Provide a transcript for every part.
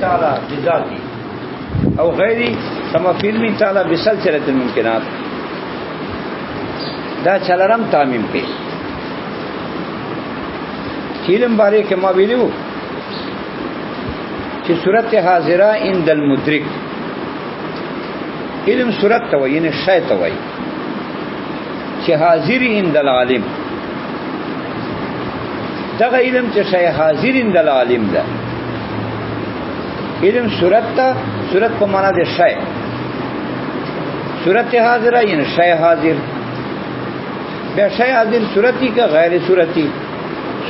تعالى بذاته او غيري كما في علم تعالى بسلسلة الممكنات دا چلرم تعمیم کې علم باره کې ما ویلو چې صورت حاضره عند المدرک علم صورت ته وایي نه شای ته وایي چې حاضر عند العالم دغه علم چې شای حاضر عند العالم ده علم صورت ته صورت په معنا ده شای صورت حاضره یعنی شای حاضر بیا شای حاضر صورتی کا غیر صورتی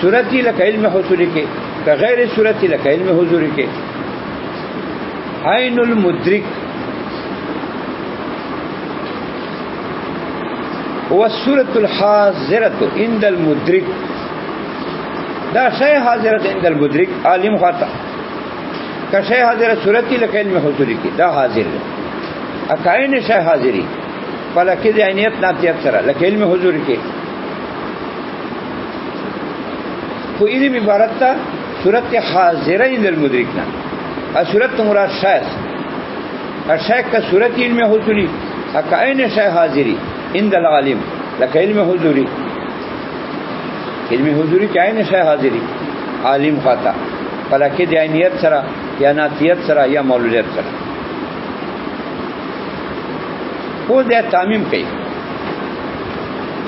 صورتی لکه علم حصولی کې که غیر صورتی لکه علم حضوری کې عین المدرک هو الصورة الحاضرة عند المدرك دا شيء حاضرة عند المدرك عالم خاطئ کا شيء حاضرة صورتي لك علم حضوري کی دا حاضر اکائن شيء حاضری فلکی دی عینیت ناتیت سره لك علم حضوري کی کو علم عبارت تا صورت حاضرة عند المدرك نا صورت مراد شيء الشيء کا صورت علم حضوري اکائن شيء حاضری عند العالم لك علم حضوري علم حضوري کې عین شای حاضری عالم خاطا فلکه د عینیت سره یا ناتیت سره یا مولویت سره خو د تعمیم کوي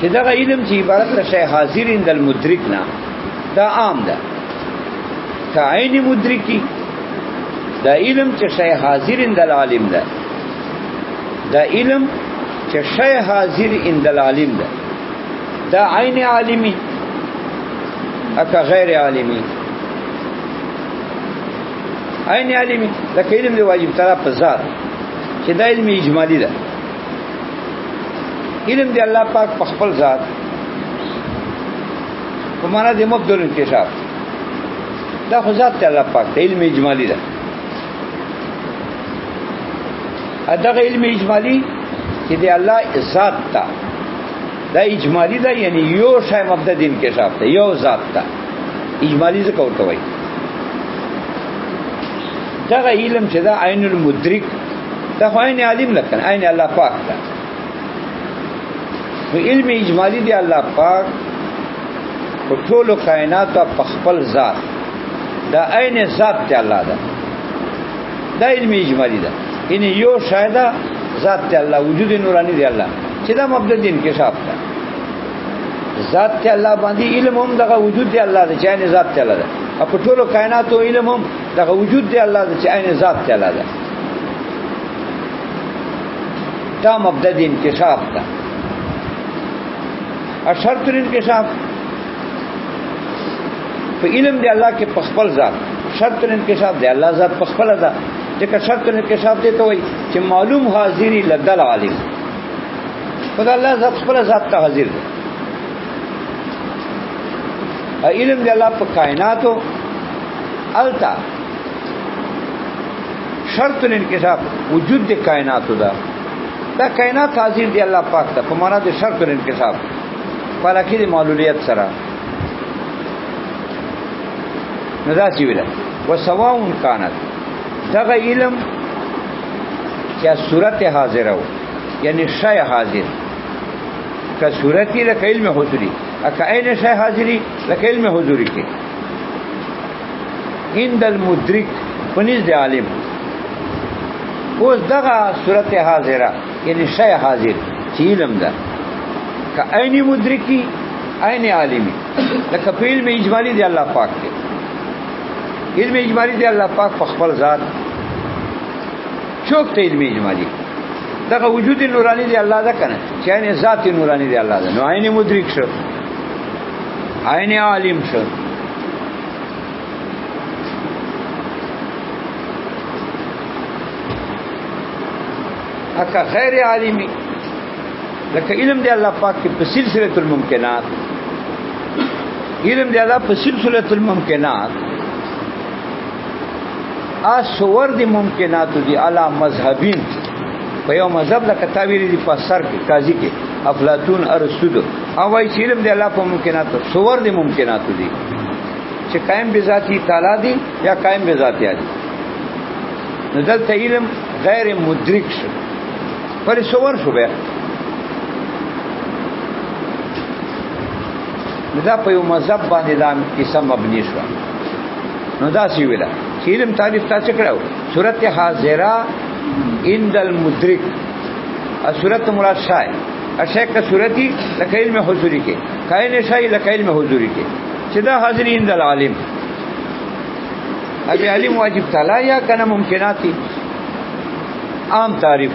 چې دا علم چې عبارت له شای حاضر عند المدرک نه دا عام ده که عین مدرکی دا علم چې شای حاضر عند العالم ده دا علم چې شای حاضر عند العالم ده دا عین عالمی اکا غیر عالمی عین عالمی لکه علم دی واجب طرف په ذات چې دا علم اجمالی ده علم دی الله پاک په خپل ذات په معنا د مبدل انکشاف دا خو ذات دی الله پاک د علم اجمالی ده دغه علم اجمالی چې دی الله ذات تا دا اجمالی دا یعنی یو شای مبدد انکشاف دا یو ذات دا اجمالی ذکر ورته وایي دغه علم چې دا عین المدرک دا خو عین عالم لکن عین الله پاک دا نو علم اجمالی دی الله پاک په ټولو کائنات په خپل ذات دا عین ذات دی الله دا دا علم اجمالی دا یعنی یو شای دا ذات دی الله وجود نورانی دی الله چې دا مبدد انکشاف ده ذات ته الله باندې علم هم دغه وجود دی الله د چانه ذات ته الله ده په ټولو کائناتو علم هم دغه وجود دی الله د چانه ذات ته الله ده دا مبدد انکشاف ده شرط انکشاف په علم دی الله کې په خپل ذات شرط انکشاف دی الله ذات په خپل ده ځکه شرط انکشاف دی ته وایي چې معلوم حاضری لدل عالم خدا الله ذات خپل ذات ته حاضر دی علم دی الله په کائناتو التا شرط الانکشاف وجود دی کائناتو دا کائنات حاضر دی الله پاک ته په معنا د شرط الانکشاف فلکی دی معلولیت سره ندا چې ویل وسواء كانت دغه علم چې صورت حاضره و یعنی شای حاضر که صورتی لکه علم حضوری اکا این شای حاضری لکه علم حضوری کے عند المدرک پنیز دی عالم اوز دغا صورت حاضره یعنی شای حاضر چی علم ده که این مدرکی این عالمی لکه پی علم اجمالی دی اللہ پاک کے علم اجمالی دی اللہ پاک پخپل ذات چوک تا علم اجمالی دغه وجود نورانی دی الله دا کنه چې عین ذات نورانی دی الله دا نو عین مدرک شو عین عالم شو اکا غیر عالمی لکه علم دی الله پاک کې په سلسله الممکنات علم دی الله په سلسله الممکنات صور دی ممکنات دی علی مذهبین په یو مذهب لکه تعبیر دی په سر کې قاضی کې افلاطون ارسطو او وايي چې علم دی الله په ممکنات صور دی ممکنات دي چې قائم بذاتی تعالی دی یا قائم بذاتی دی. نو دلته علم غیر مدرک شو، پر څور شو بیا دا په یو مذهب باندې دا کیسه مبني شو. نو دا سی ویلا چې علم تعریف تاسو کړو صورت حاضره عند المدرک، صورت مراد شای اشیاء کا صورتی لکه علم حضوری کې، کائن شای لکه علم حضوری کې، چې دا حاضری عند العالم. ابي علم واجب تعالی یا کنه ممکناتی عام تعریف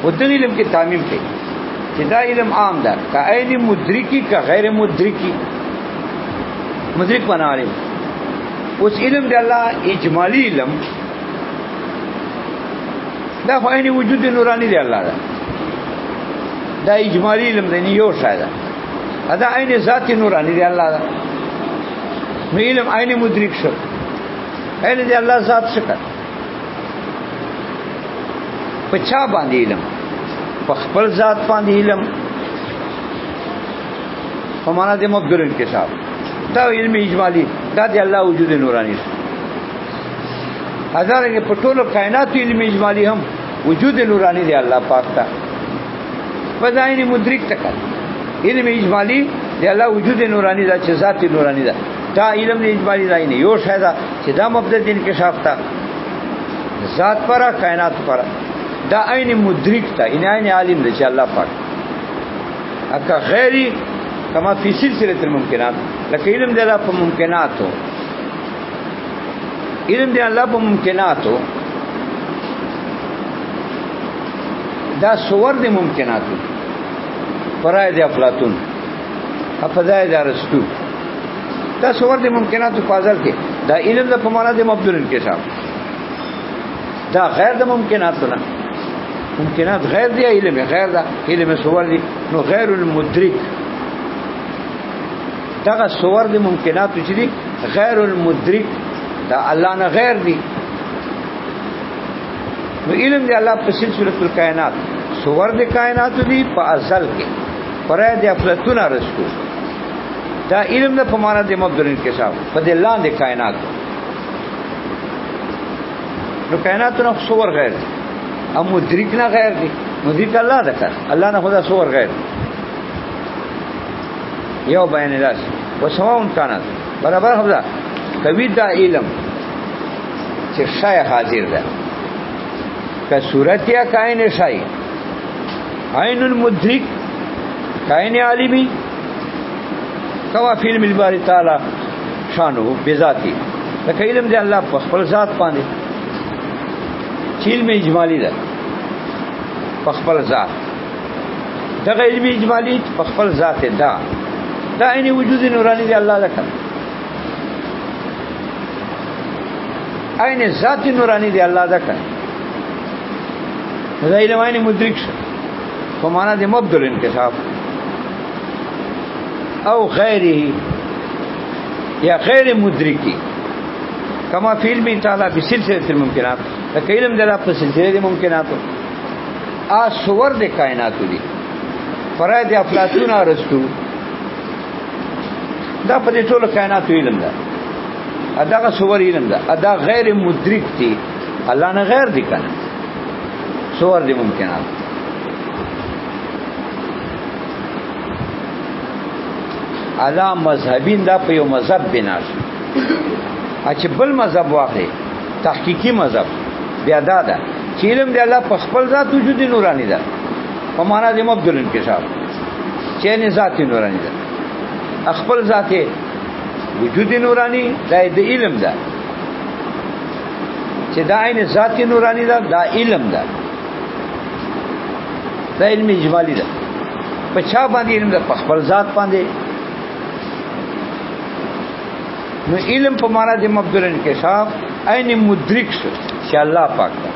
و د علم کې تعمیم کې چې دا علم عام ده کا عین مدرکی کا غیر مدرکی. مدرک بنا علم اوس علم دی الله اجمالی علم دا خو عین وجود نورانی دی الله دا اجمالی علم دی یو شاید دا عین ذات نورانی دی الله دا. نو علم عین مدرک شو، عین دی الله ذات شکر پچا باندې علم په خپل ذات باندې علم په معنا د مبدل انکشاف دا علم اجمالی دا دی الله وجود نورانی. هزارګه په ټولو کائنات علم اجمالی هم وجود نورانی دی الله پاک ته فزاین مدرک تک علم اجمالی دی الله وجود نورانی دا چې ذات نورانی دا دا علم اجمالی دا نه یو شاید چې دا مبدل انکشاف تا ذات پر کائنات پر دا عین مدرک تا ان عین عالم دی چې الله پاک اکا غیری کما فی سلسله الممکنات لکه علم دی الله په ممکناتو، علم دی الله په ممکناتو دا صور دی ممکناتو فرای دی افلاطون افزای دی ارسطو دا صور دی ممکناتو فاضل کې دا علم د په معنا د مبدل انکشاف دا غیر د ممکناتو نه، ممکنات غیر دی علم غیر دا علم صور دی. نو غیر المدرک دا صور دی ممکنات چې دی غیر المدرک دا الله نه غیر دی. نو علم دی الله په سلسله الکائنات صور دی کائنات دی په ازل کې پرای دی افلاطون ارسطو دا علم نه په معنا د مبدل انکشاف په دې لاندې کائنات. نو کائنات نو صور غیر دی او مدرک نه غیر دی. مدرک الله ده کړ الله نه خدا صور غیر یو بیان راځي وسواون کانت برابر خدا کوي دا علم چې شای حاضر ده که صورت یا کائن شای عین المدرک کائن عالمی کوا فیلم الباری تعالی شانو بذاتی لکه علم دی الله په خپل ذات باندې علم اجمالی ده په خپل ذات دغه علم اجمالی په خپل ذات ده دا عین وجود نورانی دی الله لکه عین ذات نورانی دی الله لکه دا علم عین مدرک شو په معنا د مبدل انکشاف او غیره یا غیر مدرکی کما فی علم تعالی بسلسله الممکنات لکه علم د الله په سلسله د ممکناتو صور د کائنات دي فرای د افلاطون ارسطو دا په دې ټول کائنات علم ده اداغه صور علم ده ادا غیر مدرک دي الله نه غیر دي کنه صور د ممکنات. اعلی مذهبین دا په یو مذهب بنا شي چې بل مذهب واخلي تحقیقی مذهب بیا دا ده چې علم دی الله په خپل ذات وجود نورانی ده په معنا د مبدل انکشاف چې نه ذات نورانی ده خپل ذات وجود نورانی د علم ده چې دا عین ذات نورانی ده دا علم ده دا علم اجمالی ده په چا باندې علم ده په خپل ذات باندې. نو علم په معنا د مبدل انکشاف عین مدرک شو چې الله پاک ده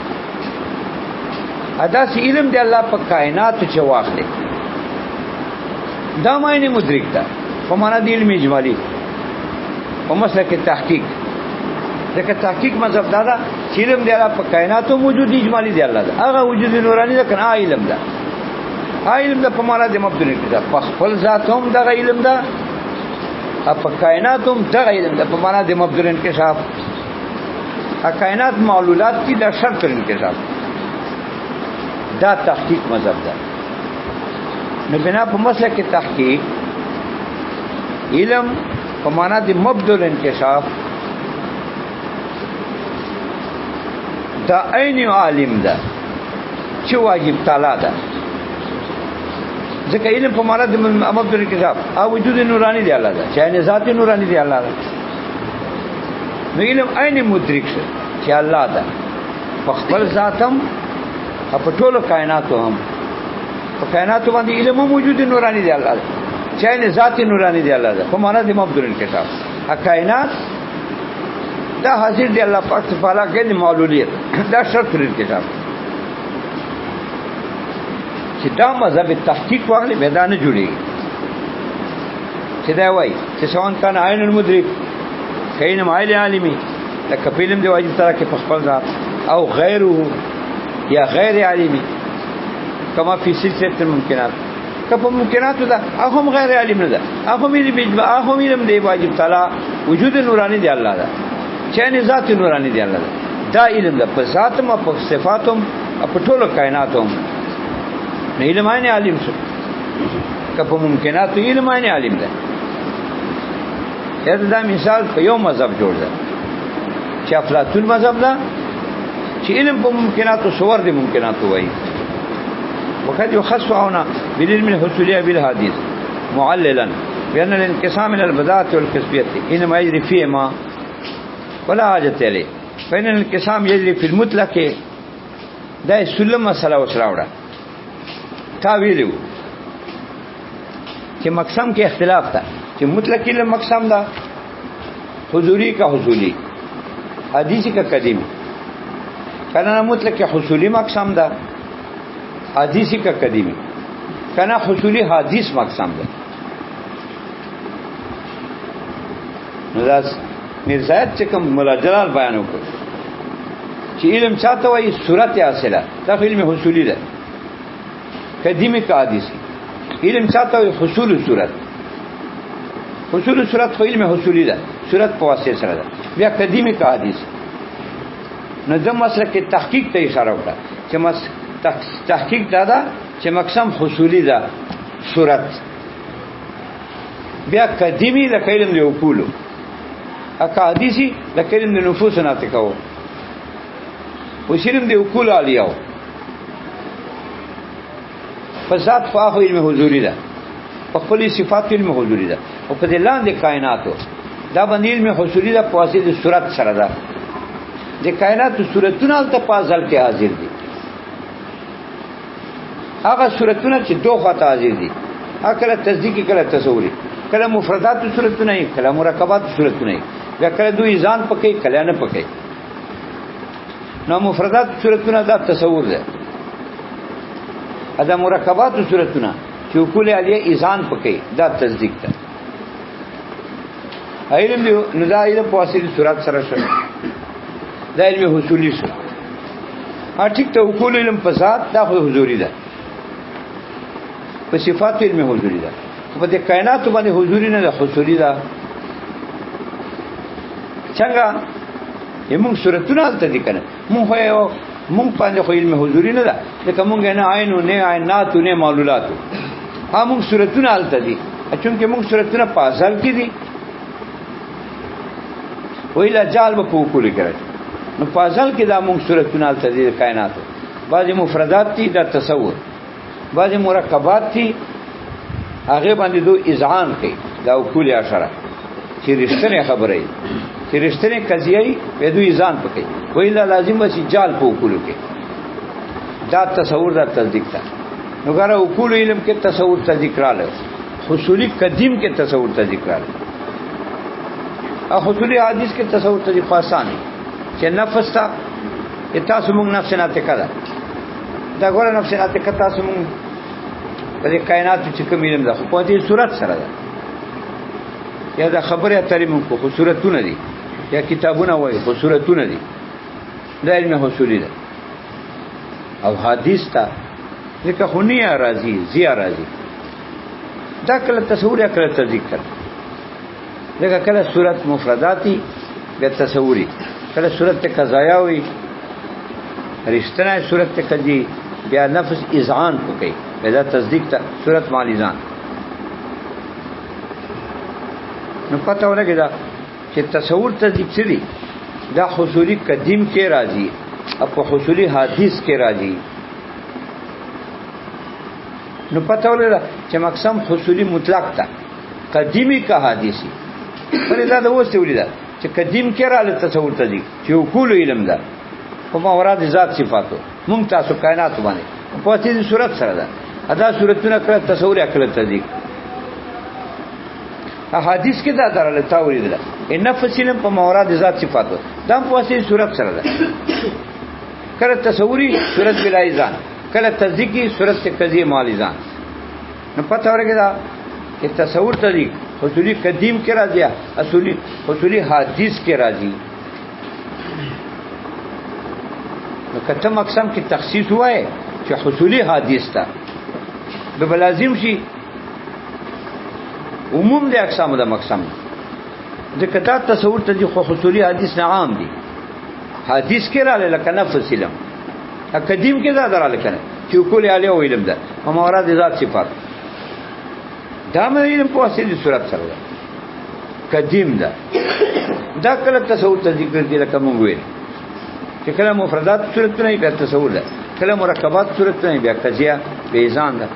ادا سی علم دی الله په کائنات چې واخلې دا معنی مدرک ده په معنا د علم اجمالی په مسلک تحقیق ځکه تحقیق مذهب دا ده چې علم دی الله په کائنات موجود اجمالی دی الله ده هغه وجود نورانی ده کنه علم ده علم ده په معنا د مبدل انکشاف په خپل ذات هم دغه علم ده په کائنات هم دغه علم د په معنا د مبدل انکشاف کائنات معلولات کی د شرط انکشاف دا تحقیق مذهب ده. نو بنا په مسله کې تحقیق علم په معنا د مبدل انکشاف دا عین عالم ده چې واجب تعالی ده. ځکه علم په معنا د مبدل انکشاف او وجود نورانی دی الله ده چې عین ذات نورانی دی الله ده. نو علم عین مدرک شه چې الله ده په خپل ذاتم په ټولو کائناتو هم په کائناتو باندې علم موجود نورانی دی الله ده چې عین ذات نورانی دی الله ده په معنا د مبدل انکشاف. کائنات دا حاضر دی الله پاک تعالی کې د معلولیت دا شرط انکشاف چې دا مذهب تحقیق واغلی میدان جوړیږي چې دا وایي چې سوان کان عین المدرک کین مایل عالمی لکه فلم دی واجب تعالی کې په خپل ذات او غیره یا غیر عالمی کما فی سلسله الممکنات کله ممکنات ده هغه غیر عالم نه ده هغه مې بجبا هغه علم دی واجب تعالی وجود نورانی دی الله ده چین ذات نورانی دی الله ده. دا علم ده په ذاتم او په صفاتم او په ټولو کائناتو نه علم عین عالم شو کله ممکنات علم عین عالم ده. دا مثال په یو مذهب جوړ ده چې افلاطون مذهب ده چې علم په ممکناتو صور دي ممکناتو وایي وقد يخص هنا بالعلم الحصولي بالحديث معللا بأن الانقسام من البداءة والكسبية إنما يجري فيما ولا حاجة إليه فإن الانقسام يجري في المطلق دا سلم مسألة وسراوڑا تاویلو چې مقسم کې اختلاف تا چې مطلق علم مقسم دا حضوری کا حصولی حدیثی کا قدیمی کنا مطلق حصولی مقسم دا حدیثی کا قدیمی کنا حصولی حدیث مقسم دا. نلاس مرزایت چې کوم مولا جلال بیان وکړ چې علم چاته وایي صورت حاصله دا علم حصولی ده قدیمی کا حدیثی. علم چاته وایي حصول صورت حصول صورت خو علم حصولی ده صورت په واسطه سره ده. بیا قدیمی کا حدیث نو د مسله کې تحقیق ته اشاره وکړه چې تحقیق دا چې مقسم حصولی ده صورت. بیا قدیمی د علم دی وکولو اکا حدیثی د علم د نفوس نه تکاو وشرم دی وکول علیاو فذات فاخ علم حضوری ده په خپل صفات علم حضوری ده او په دلان د کائناتو دا باندې علم حضوری ده په واسطه د صورت سره ده. د کائناتو صورتونه ته پازل کې حاضر دي هغه صورتونه چې دوه خاطر حاضر دي کله تصدیقی کله تصوری کله مفردات صورتونه نه کله مرکبات صورتونه نه یا کله دوی ځان پکې کله نه پکې. نو مفردات صورتونه دا تصور ده ادا مرکبات صورتونه چې کول علیه ایزان پکې دا تصدیق ده. علم دی نو دا علم په واسطه صورت سره شو دا علم حصولی شو. ټیک ته کول علم په ذات دا حضوری ده په صفات علم حضوری ده په دې کائنات باندې حضوری نه ده حصولی ده. څنګه یمون صورتونه ته دي کنه مونږ یو مونږ باندې خو علم حضوری نه ده لکه مونږ نه عین نه عینات نه معلولات ها مونږ صورتونه الته دي چونکه مونږ صورتونه په ځل کې دي ویلا جال به کو کول کړي نو په ځل کې دا مونږ صورتونه الته دي کائنات بعضی مفردات دي د تصور بعضی مرکبات دي هغه باندې دو اذعان کوي دا کول اشاره چې رښتینه خبره چې رښتینه قضیه په دوی ځان پکې ویلا لازم وسی جال په کولو کې دا تصور دا تصدیق ده. نو ګره وکول علم کې تصور تصدیق رااله حصولی قدیم کې تصور تصدیق رااله او حصولی حدیث کې تصور تصدیق آسان چې نفس تا تاسو موږ نفس نه تکړه دا ګوره نفس نه تکړه تاسو موږ په کائنات چې کوم علم ده په دې صورت سره ده یا دا خبره اترې موږ په صورتونه دي یا کتابونه وایي په صورتونه دي دا علم حصولی ده. او حدیث تا ځکه خونیه راځي زیه راځي دا کله تصور یا کله تصدیق کړ لکه کله صورت مفرداتی بیا تصوری، کله صورت قضایا وي رښتنه صورت قضی بیا نفس اذعان کو کوي بیا تصدیق ته صورت مال اذعان. نو پته ولګی دا چې تصور تصدیق سړي دا حصولی قدیم کې راځي او په حصولی حدیث کې راځي. نو پته ولګی چې مقسم حصولی مطلق تا قدیمی کا حدیثی پر دا د وسته ولیدا چې قدیم کې رااله تصور تصدیق چې وکول علم ده په موراد ذات صفاتو مونږ تاسو کائنات باندې په دې صورت سره ده ادا صورتونه کړه تصور عقل تصدیق احادیث کې دا دراله تاویل ده ان نفسلم په موراد ذات صفاتو دا په دې صورت سره ده. کله تصوری صورت بلا ایزان، کله تصدیقی صورت قضیه مال ایزان. نو پته ورګه دا چې تصور تصدیق حصولی قدیم کې راځي، اصولي حصولی حدیث کې راځي. نو کته مقسم کې تخصیص وای چې حصولی حدیث تا به لازم شي عموم د اقسام د مقسم ځکه دا تصور ته خو حصولی حدیث نه عام دي. حدیث کې رااله لکه نفس علم قدیم کې دا دراله کنه چې کول علی او علم ده او مراد ذات صفات دا مې علم په اصلي صورت سره ده قدیم ده. دا کله تصور ته ذکر دي لکه مونږ ویل چې کله مفردات صورت نه بیا تصور ده، کله مرکبات صورت نه بیا قضیه بیزان ده.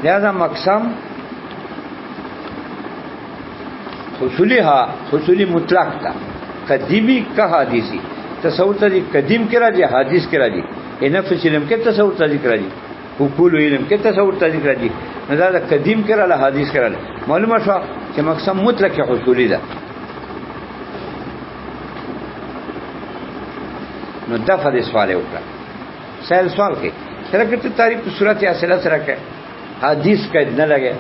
لہذا مقسم حصولی مطلق تا قدیمی کا حدیثی تصور تذکر قدیم کے راجی حدیث کے راجی نفس علم کے تصور تذکر راجی حقول علم کے تصور تذکر راجی نظر قدیم کے رالا حدیث کے رالا معلومہ شوا کہ مقسم مطلق حصولی دا. نو دفع دے سوالے اکرا سہل سوال کے سرکت تعریف تو صورت اصلہ سرک ہے حدیث قید نہ لگے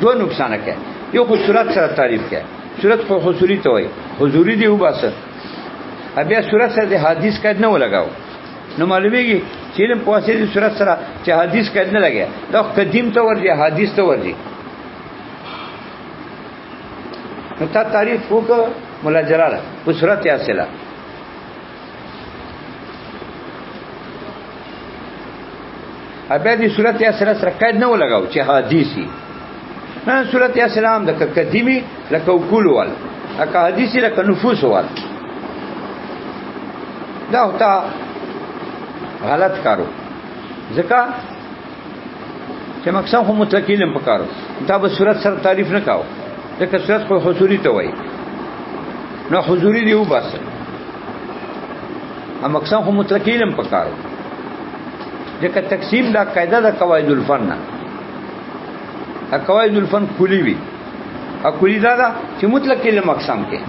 دو نقصان ہے. یو خود صورت سره تعریف کیا صورت خو حصولی تو وای حضوری دی وباسه بیا صورت سره د حدیث قید نه ولګاو نو معلومیږي چې علم په واسطه د صورت سره چې حدیث قید نه لګیا دا قدیم تو ورځي حدیث تو ورځي. نو تا تعریف وکړه مولا جلال په صورت اصله بیا د صورت اصله سره قید نه ولګاو چې حدیثي نه صورت اسلام د قدیمی لکه وکول وال لکه حدیثی لکه نفوس وال دا ہوتا غلط کارو ځکه چې مقصد خو مطلق علم پکارو دا به صورت سره تعریف نه کاو ځکه صورت خو حضوری ته وای نو حضوری دی وباسه ا مقصد خو مطلق علم پکارو ځکه تقسیم دا قاعده د قواعد الفن قواعد الفن کلی وی ا کلی دا چې مطلق علم اقسام کې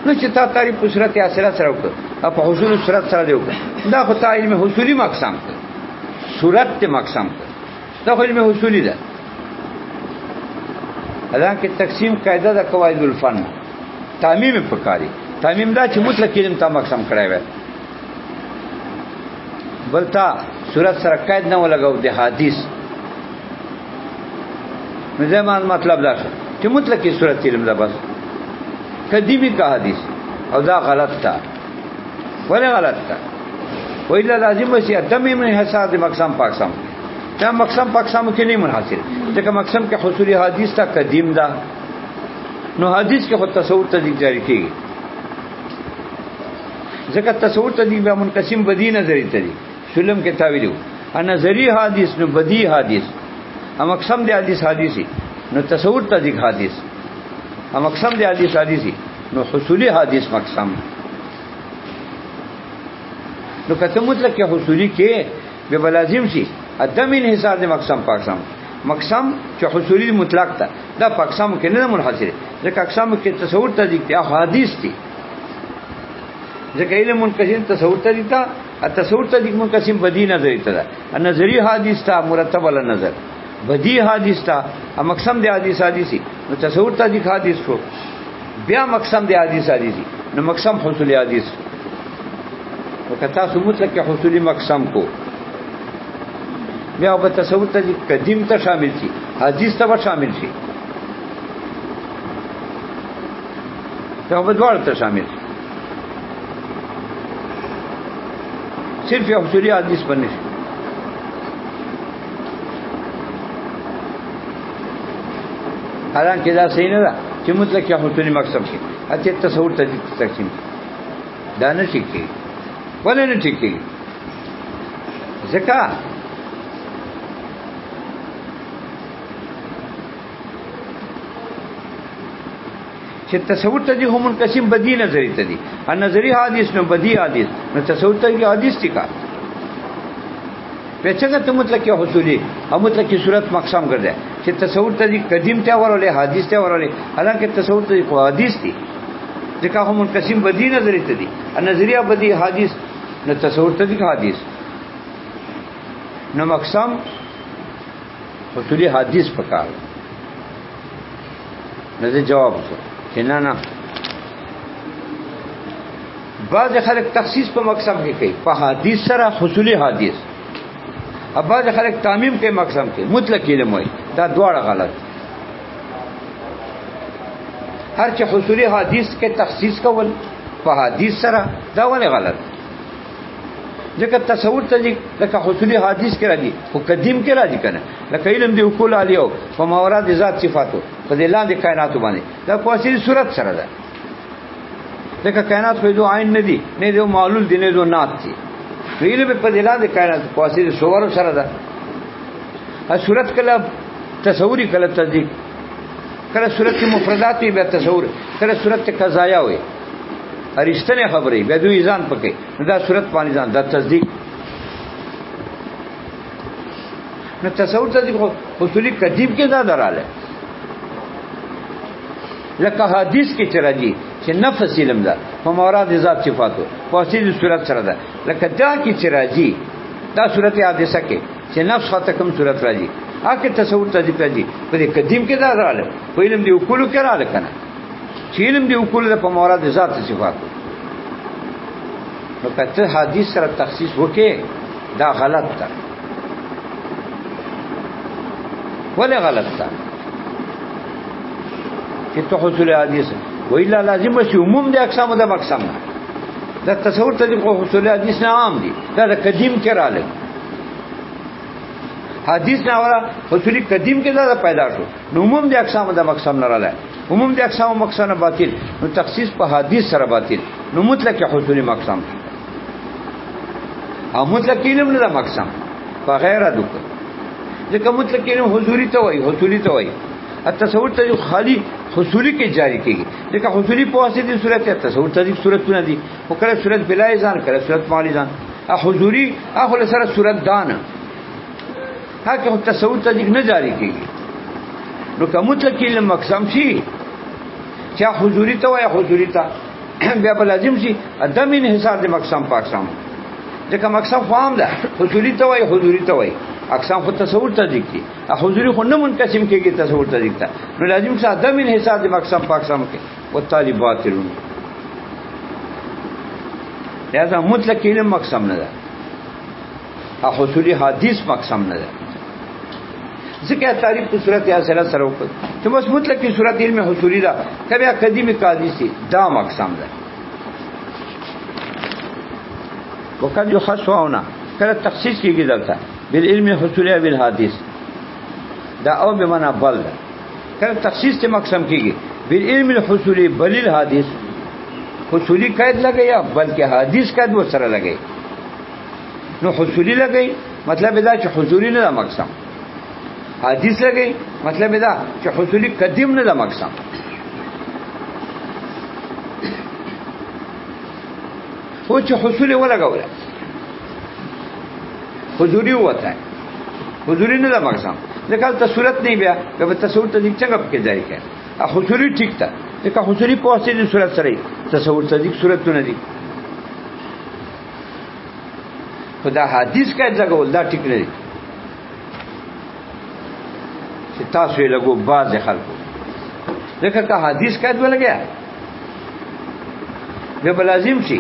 نو چې تا تعریف په صورت اصله سره وکړه په حصول صورت سره دی وکړه دا خو تا علم حصولی مقسم کې صورت ته مقسم کې دا خو علم حصولی ده. حالانکه تقسیم قاعده د قواعد الفن تعمیم پکاري تعمیم دا چې مطلق علم تا مقسم کړای وي بلتا صورت سره قید نه ولګاو د حدیث زمان مطلب دا چې مطلق کی صورت علم دا بس قدیمی کا حدیث او دا غلط تھا ولی غلط تھا وإلا لازم وسی ادم من حساب مقسم پاکسم دا مقسم پاکسم کې نه منحصر ځکه مقسم کې حصولی حدیث تا قدیم دا نو حدیث کې خود تصور تذکر جاری کیږي ځکه تصور تذکر به منقسم بدی نظری تدی سلم کې تاویلو ان نظری حدیث نو بدی حدیث ام اقسم دی حدیث حدیثی نو تصور تذکر حدیث ام اقسم دی حدیث حدیثی نو حصولی حدیث مقسم نو کته مطلق کې حصولی کې به لازم شي ادم انحصار د مقسم پاکسم مقسم چې حصولی مطلق تا دا پاکسم کې نه منحصر ځکه اقسام کې تصور تذکر دی حدیث دی ځکه علم منقسم تصور تذکر تا التصور تذکر منقسم بدی نظر تا نظری حدیث تا مرتب علی نظر بدی حدیث تا مقسم دی حدیث حدیثی نو تصور تذکر حدیث کو بیا مقسم دی حدیث حدیثی نو مقسم حصولی حدیث وکتا سو مطلق حصولی مقسم کو بیا په تصور تذکر قدیم ته شامل شي حدیث ته شامل شي ته په دوړ ته شامل شي صرف یو حصولي حدیث باندې شي حالانکه دا صحیح نه ده چې مطلق یا حصولي مقصد کې اته تصور ته تقسیم دا نه شي کې ولې نه ټیک کې ځکه چې تصور ته دي هم منقسم بدی نظری ته دي ان نظری حدیث نو بدی حدیث نو تصور ته دي حدیث ټیکا په څنګه ته مطلق کې حصولي هم مطلق کی صورت مقسم ګرځي چې تصور ته دي قدیم ته ورولې حدیث ته ورولې حالانکه تصور ته دي حدیث دي ځکه هم منقسم بدی نظری ته دي ان نظریه بدی حدیث نو تصور ته دي حدیث نو مقسم حصولي حدیث پکار نه جواب چې نه بعض خلک تخصیص په مقسم کې کوي په حدیث سره حصولي حدیث اب بعض خلک تعمیم کې مقسم کې مطلق علم وي دا دواړه غلط هر چې حصولي حدیث کې تخصیص کول په حدیث سره دا ولې غلط ځکه تصور ته لکه حصولي حدیث کې راځي او قدیم کې راځي کنه لکه علم دی وکول علیو په ماورا د ذات صفاتو په دې لاندې کائنات باندې دا په اصلي صورت سره ده لکه کائنات خو دو عین نه دي نه دو معلول دي نه دو نات دي علم په دې لاندې کائنات په اصلي صور سره ده ا صورت کله تصوري کله تصدیق کله صورت کې مفردات به تصور کله صورت کې قضایا وي ارشتنه خبرې به دوی ځان پکې دا صورت باندې ځان دا تصدیق نو تصور تصدیق حصولي قدیم کې دا دراله لکه حدیث کې چرایي چې نفس علم ده په مراد ذات صفاتو په اصلي صورت سره ده لکه دا کې چرایي دا صورت حادثه کې چې نفس خاطر کوم صورت راځي اګه تصور تصدیق راځي په قدیم کې دا دراله په علم دی وکولو کې رااله کنه چې علم دی وکول په مراد ذات صفات نو کته حدیث سره تخصیص وکي دا غلط ده ولا غلط ده چې ته حصول حدیث وإلا لازم شي عموم د اقسام د مقسم دا تصور ته د حصول حدیث نه عام دي دا قدیم کې رااله حدیث نه ولا حصول قدیم کې دا پیدا شو نو عموم د اقسام د مقسم نه رااله عموم د اقسام مقسم باطل نو تخصیص په حدیث سره باطل نو مطلق حصولي مقسم او مطلق علم نه مقسم په غیر ادوک ځکه مطلق علم حضوري ته وای حصولي ته وای التصور ته خالی حصولي کې جاری کیږي ځکه حصولي په واسطه صورت ته تصور ته صورتونه دي او کله صورت بلا ځان کله صورت مالی ځان حضوري اخر سره صورت دان هغه تصور ته نه جاری کیږي نو کوم مطلق علم مقسم شي چې حضوري ته وای حضوري ته بیا بل لازم شي ادم انحصار د مقسم په اقسام ځکه مقسم فهم ده حضوري ته وای حضوري ته وای اقسام خو تصور ته دي حضوري خو نه منقسم کېږي تصور ته دي نو لازم چې ادم انحصار د مقسم په اقسام کې وتالي باطلون لہذا مطلق علم مقسم نه ده حصولي حدیث مقسم نه ده ذکر تعریف په صورت یا سره سره وکړه چې بس مطلق کی صورت علم حصولی ده کبه قدیمی قادسی دا مقسم ده وقد يخصونا کله تخصیص کیږي دلته بالعلم حصولی بالحدیث دا او به معنا بل ده کله تخصیص ته مقسم کیږي بالعلم الحصولی بل الحدیث حصولی قید لګیا بلکې حدیث قید و سره لګی نو حصولی لګی مطلب دا چې حضوری نه مقسم حدیث لګی مطلب دا چې حصولی قدیم نه ده مقسم او چې حصولی ولګوله حضوری وته حضوری نه ده مقسم ځکه ته صورت نه بیا که تصور ته څنګه پکې ځای کې حضوری ټیک ده ځکه حضوری په واسطه د صورت سره تصور ته د صورتونه دي خدا حدیث کا ځګول دا ټیک نه دي تاسو یې لګو باز خلکو ځکه که حدیث قید ولګیا به لازم شي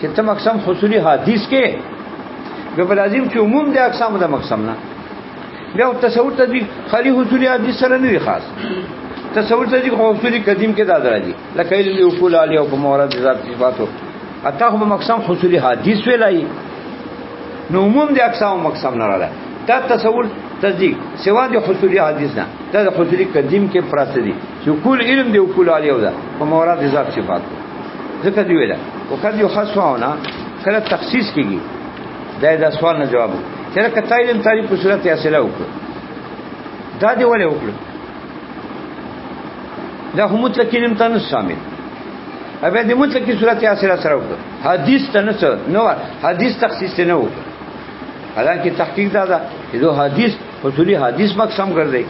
چې تم اقسام حصولی حدیث کې به لازم چې عموم د اقسام د مقسم نه بیا تصور تدقیق خالی حصولی حدیث سره نه خاص تصور تدقیق حصولی قدیم کې دا درځي لکه علم اصول علی او مورد ذات صفاتو اته هم مقسم حصولی حدیث ویلای نو عموم د اقسام مقسم نه راځي دا تصور تصدیق سوا د حصولی حدیث نه دا د حصولی قدیم کې پراته دي چې کول علم دی اصول علی او دا په مورد ذات صفاتو ځکه دی ویل او کله یو خاصونه کله تخصیص کیږي دا سوال نه جواب چیرې کته علم تعریف په صورت اصله وکړه دا دی ولې وکړه دا هم مطلق علم ته نه شامل اوبه د مطلق صورت اصله سره وکړه حدیث ته نه نو حدیث تخصیص نه وکړه حالانکه تحقیق دا چې دو حدیث حصولی حدیث مقسم ګرځي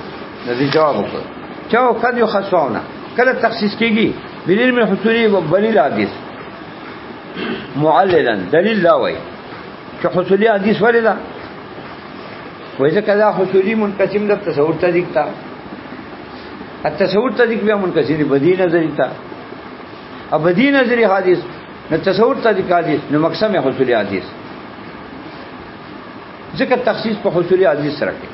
نو جواب وکړه چا کله یو خاصونه کله تخصیص کیږي بالعلم الحصولي وبدلیل حدیث معللا دلیل لا وای چې حصولي حدیث ولدا وایي کدا حصولي منقسم د تصور تدقیق تا التصور تدقیق بیا منقسم بدی نظری تا ابدی نظری حدیث نو تصور تدقیق حدیث نو مقسم حصولي حدیث ذکر تخصیص په حصولي حدیث سره کې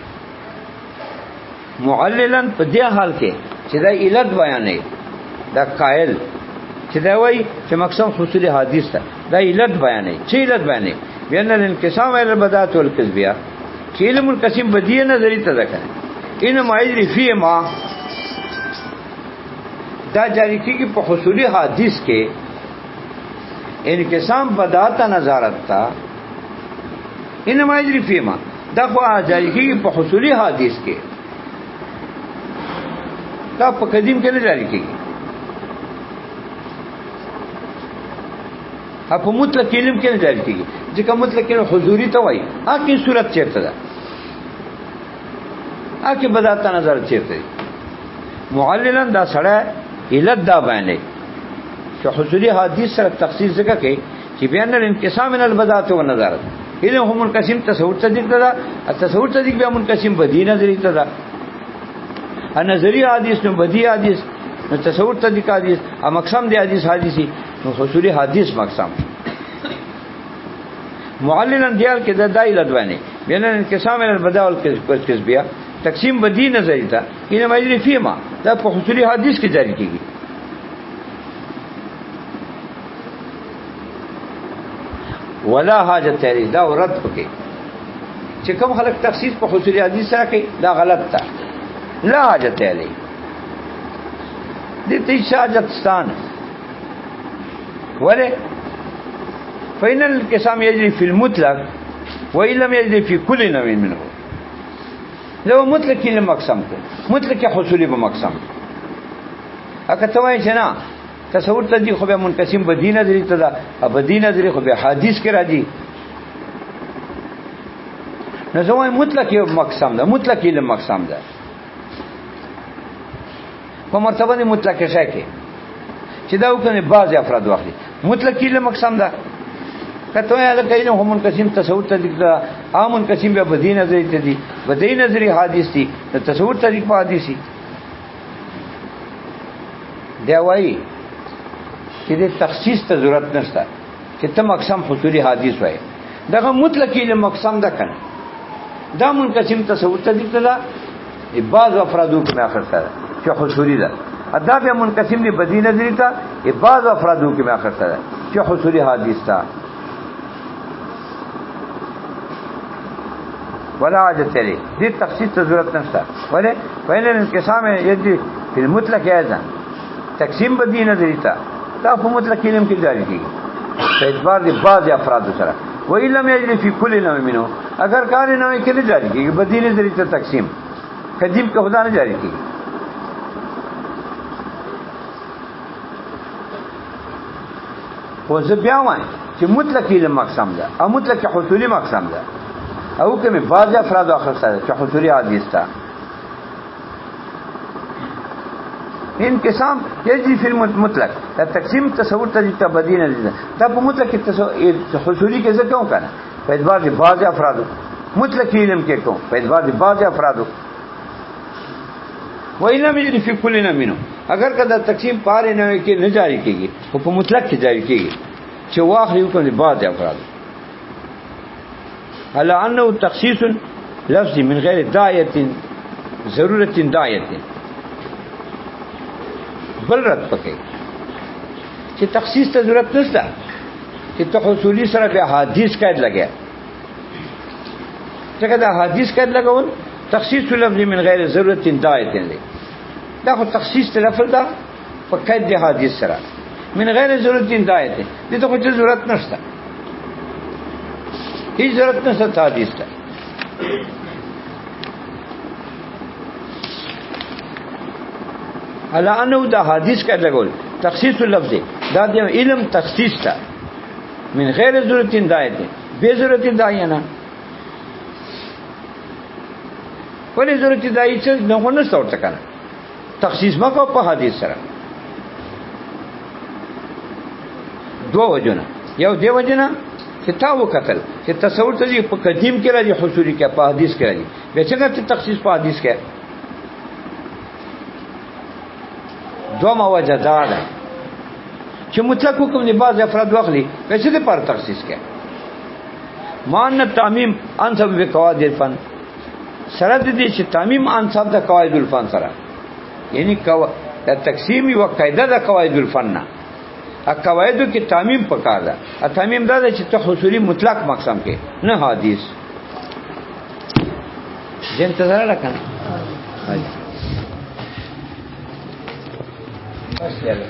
معللا په دې حال کې چې دا علت بیانې دا قائل چې دا وایي چې مقسم حصولي حدیث ته دا علت بیانې چې علت بیانې بین الانقسام الى البدات والكذبيه چې علم القسم بدیه نظری ته ذکر ان مایذری فی ما دا جاری کیږي په حصولي حدیث کې انقسام بدات نظارت تا ان مایذری فی ما دا خو جاری کیږي په حصولي حدیث کې دا په قدیم کې نه جاری کیږي په مطلق علم کې نه جاری کیږي ځکه مطلق علم حضوري ته وایي اکی صورت چیرته ده اکی بدات نظر چیرته دی معللا دا سره علت دا باندې چې حضوري حدیث سره تخصیص ځکه کې چې بیان الانقسام من البدات والنظارت علم هم منقسم تصور تدقیق ده التصور تدقیق بیا منقسم بدی نظری ته ده النظری حدیث نو بدی حدیث نو تصور تدقیق حدیث ا مقسم دی حدیث حدیثی نو حصولی حدیث مقسم معللا دیال کې د دایله دوانه بین انقسام البداء والکذبیه تقسیم بدی نظری تا ان مجری فیما دا په حصولی حدیث کې جاری کیږي ولا حاجت لري دا رد پکې چې کوم خلک تخصیص په حصولی حدیث سره کوي دا غلط تا لا حاجت لري دې ته حاجتستان وله فإن الانقسام يجري في المطلق وإن لم يجري في كل نوع منه لو مطلق کې مقسم کو مطلق حصولي به مقسم اګه توای چې نه تصور تدقیق خو به منقسم بدی نظری ته دا بدی نظری خو به حدیث کې راځي نو زموږ مطلق یو مقسم ده مطلق کې مقسم ده په مرتبه د مطلق شای کې چې دا وکنه بعض افراد واخلي مطلق کې مقسم ده کته یا لکه هم منقسم تصور تدقیق ده عام منقسم به بدی نظری ته دي بدی نظری حدیث دي تصور تدقیق په حدیثي دی وایي چې د تخصیص ته ضرورت نشته چې ته مقسم حصولي حدیث وایي دغه مطلق کې مقسم ده کنه دا منقسم تصور تدقیق ده بعض افرادو کې اخر سره چې حصولي ده ادا به منقسم دی بدی نظری ته بعض افرادو کې اخر سره چې حصولي حدیث تا ولا حاجت لري دې تخصیص ته ضرورت نشته ولې فإن الانقسام يجري في المطلق ايضا تقسیم بدی نظری ته دا په مطلق علم کې جاری کیږي په اعتبار د بعض افراد سره و علم یجري فی کل نوع منه اگر کار نوع کې نه جاری کیږي بدی نظری ته تقسیم قدیم کې خدا نه جاری کیږي خو زه بیا وایم چې مطلق علم مقسم ده او مطلق حصولی مقسم ده او کوم بعض افراد اخر سره چې حصولی حدیث تا انقسام یجري فی المطلق دا تقسیم تصور طریقه بدی نه ده دا په مطلق کې حصولی کې څه کوم کنه په اعتبار د بعض افراد مطلق علم کې کوم په اعتبار د بعض افراد و علم یجري فی کل نوع منه اگر کدا تقسیم پاره نه کې نه جاری کیږي او په مطلق کې جاری کیږي چې واخلي کوم د بعض افراد الا انه تخصیص لفظ من غیر داعیت ضرورت داعیت بل رد پکې چې تخصیص ته ضرورت نشته چې ته حصولی سره به حدیث قید لګیا څنګه دا حدیث قید لګول تخصیص لفظ من غیر ضرورت داعیت دی دا خو تخصیص ته لفظ دا په قید د حدیث سره من غیر ضرورت داعیت دي ته کوم ضرورت نشته هیڅ ضرورت نشته حدیث ته الا انه دا حدیث قید لګول تخصیص اللفظ دا د علم تخصیص تا من غیر ضرورت داعیت بے ضرورت داعیه نه ولې ضرورت داعیه څه نه ورته کنه تخصیص مکو په حدیث سره دو وجنه یو دی وجنه چې تا وکتل چې تصور ته په قدیم کې راځي حصولي کې په حدیث کې راځي به څنګه تخصیص په حدیث کې دوما وجه دا ده چې مطلق حکم دی بعض افراد واخلي به څه د پر تخصیص کې مان تعمیم انسب بقواعد الفن سره دي چې تعمیم انسب د قواعد الفن سره یعنی تقسیم یو قاعده د قواعد الفن نه قواعدو کې تعمیم پکار ده تعمیم دا چې ته حصولی مطلق مقسم کې نه حدیث دې انتظار راکنه بس یاله